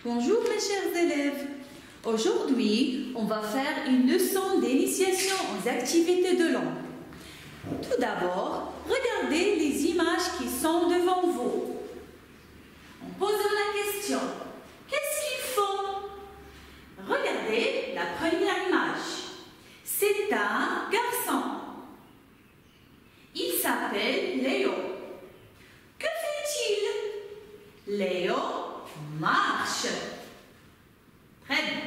Bonjour mes chers élèves. Aujourd'hui, on va faire une leçon d'initiation aux activités de langue. Tout d'abord, regardez les images qui sont devant vous. On pose la question. Qu'est-ce qu'ils font? Regardez la première image. C'est un garçon. Il s'appelle Léo. Que fait-il? Léo marche. Très bien.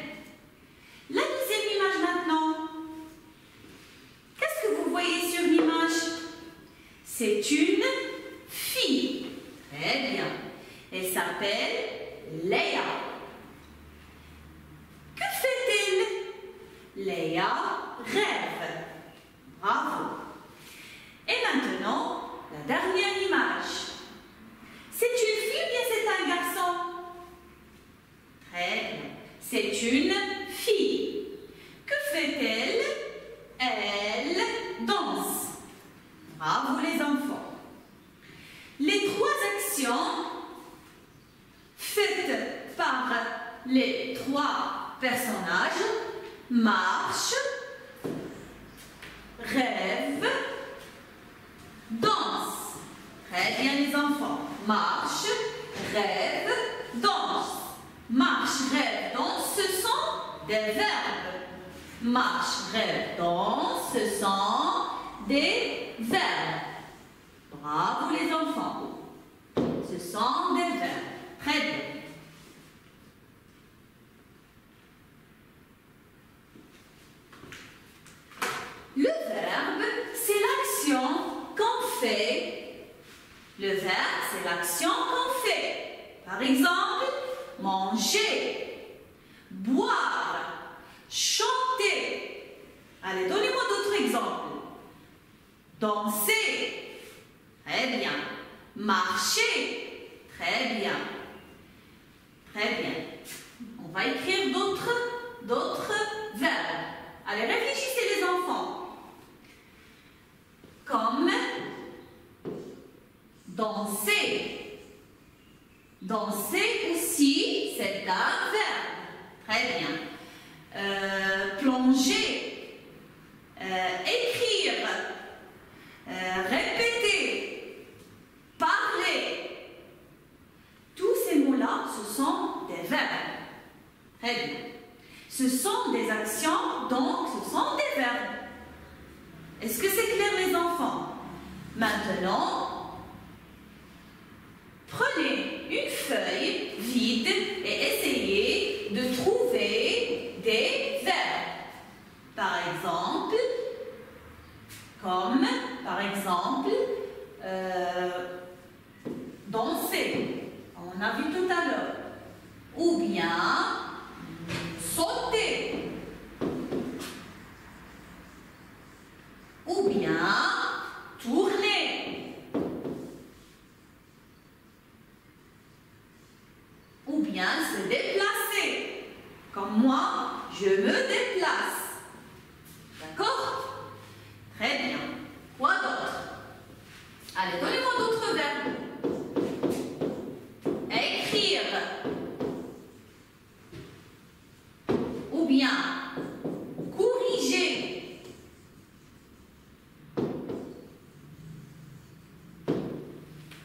La deuxième image maintenant. Qu'est-ce que vous voyez sur l'image? C'est une fille. Très bien. Elle s'appelle Léa. Que fait-elle? Léa rêve. Bravo. Et maintenant, la dernière image. C'est une fille ou bien c'est un garçon? Très bien. C'est une fille. Que fait-elle? Elle danse. Bravo les enfants. Les trois actions faites par les trois personnages, marche, rêve, danse. Très bien les enfants. Marche, rêve, danse. Marche, rêve, danse, ce sont des verbes. Marche, rêve, danse, ce sont des verbes. Bravo les enfants. Ce sont des verbes. Très bien. Le verbe, c'est l'action qu'on fait. Le verbe, c'est l'action qu'on fait. Par exemple, manger, boire, chanter. Allez, donnez-moi d'autres exemples. Danser. Très bien. Marcher. Très bien. Très bien. On va écrire d'autres verbes. Allez, réfléchissez les enfants. Comme danser. Danser aussi, c'est un verbe. Très bien. Plonger. Écrire. Répéter. Parler. Tous ces mots-là, ce sont des verbes. Très bien. Ce sont des actions, donc ce sont des verbes. Est-ce que c'est clair les enfants? Maintenant, prenez une feuille vide et essayez de trouver des verbes. Par exemple, danser. On a vu tout à l'heure. Ou bien sauter. Ou bien tourner. Ou bien se déplacer. Comme moi, je me déplace. D'accord? Très bien. Quoi d'autre? Allez, donnez-moi d'autres verbes. Écrire. Ou bien corriger.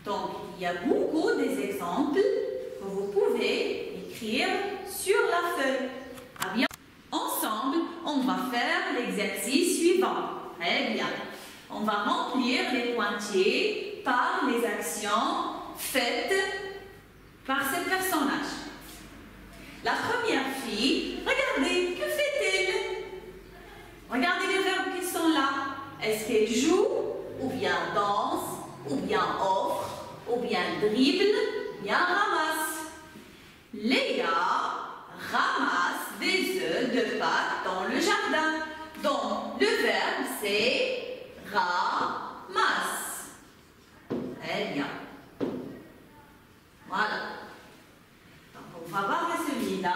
Donc, il y a beaucoup d'exemples que vous pouvez écrire sur la feuille. Ah bien. Ensemble, on va faire l'exercice suivant. Très bien. On va remplir les pointillés par les actions faites par ces personnages. La première fille, regardez, que fait-elle? Regardez les verbes qui sont là. Est-ce qu'elle joue, ou bien danse, ou bien offre, ou bien dribble, ou bien ramasse? Léa ramasse des œufs de Pâques dans le jardin. Donc, le verbe, c'est ramasse. Très bien. Voilà. Donc, on va voir celui-là.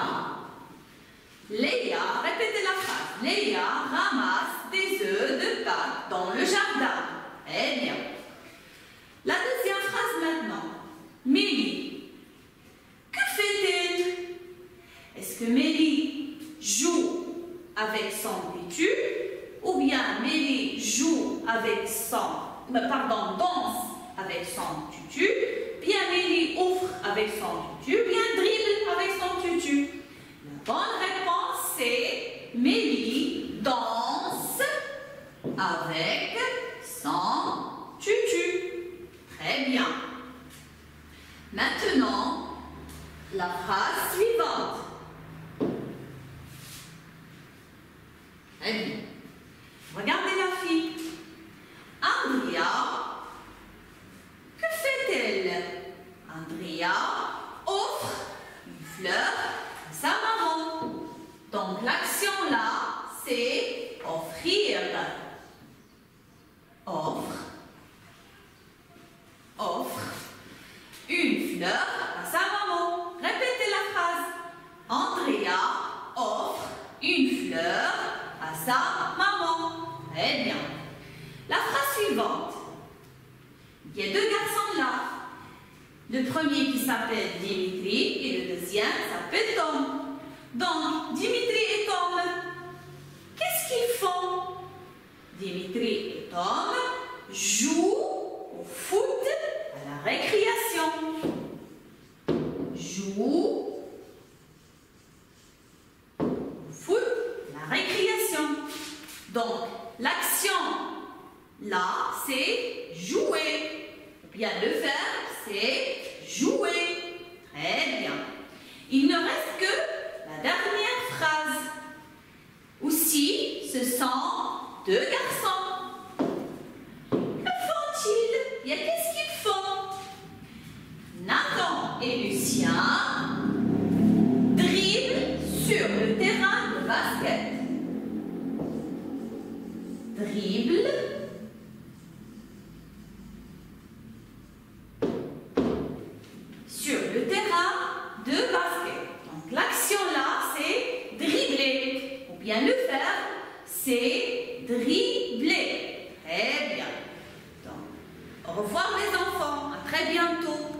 Léa, répétez la phrase. Léa ramasse des œufs de Pâques dans le jardin. Très bien. La deuxième phrase maintenant. Mélie, que fait-elle? Mélie joue avec son, danse avec son tutu. Bien, Mélie ouvre avec son tutu. Bien, dribble avec son tutu. La bonne réponse, c'est Mélie danse avec son tutu. Très bien. Maintenant, la phrase suivante. Très bien. Regardez la fille. Andrea, que fait-elle? Andrea offre une fleur à sa maman. Donc l'action là, c'est offrir. Offre une fleur à sa maman. Répétez la phrase. Andrea offre une fleur à sa maman. Très bien. La phrase suivante. Il y a deux garçons là. Le premier qui s'appelle Dimitri et le deuxième s'appelle Tom. Donc, Dimitri et Tom, qu'est-ce qu'ils font? Dimitri et Tom jouent au foot à la récréation. Jouent au foot à la récréation. Donc, l'action là, c'est jouer. Ou bien le verbe, c'est jouer. Très bien. Il ne reste que la dernière phrase. Aussi, ce sont deux garçons. Que font-ils? Qu'est-ce qu'ils font? Nathan et Lucien dribblent sur le terrain de basket. Dribble sur le terrain de basket. Donc l'action là, c'est dribbler. Ou bien le verbe, c'est dribbler. Très bien. Donc, au revoir les enfants. À très bientôt.